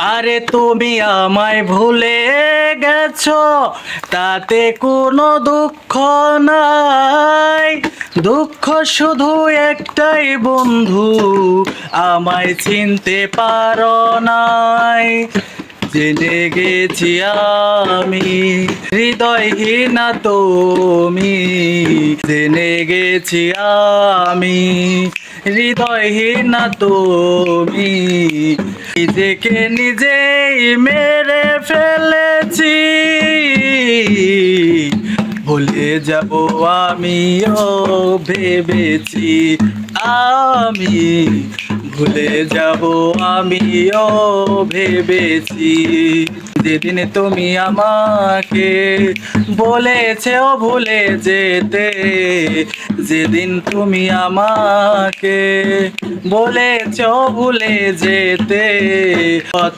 আরে তুমি আমায় ভুলে গেছো, তাতে কোনো দুঃখ নাই। দুঃখ শুধু একটাই বন্ধু, আমায় চিনতে পারো নাই। জেনে গেছি আমি হৃদয়হীনা তুমি, জেনে গেছি আমি হৃদয়হীনা তুমি। নিজেকে নিজেই মেরে ফেলেছি, ভুলে যাব আমিও ভেবেছি। আমি ভুলে যাব আমিও ভেবেছি। যেদিন তুমি আমাকে বলেছে ও ভুলে যেতে, যেদিন তুমি আমাকে বলেছ ভুলে যেতে, কত